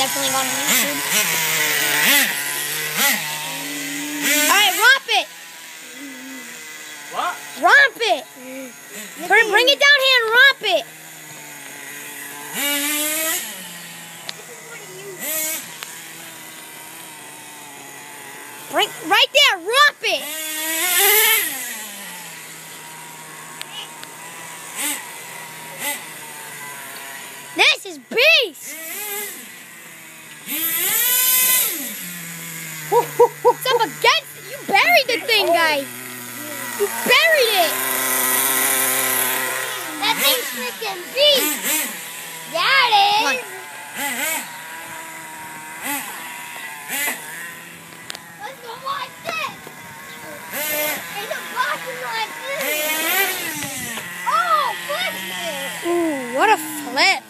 definitely got on YouTube. Alright, romp it! What? Romp it! Bring it down here and romp it! Right there, romp it! This is beast! What's up against it? You buried the thing, guys! You buried it! That thing's freaking beast! Yeah, it is! Let's go watch this! It's a boxing like this! Oh, flip it! Ooh, what a flip!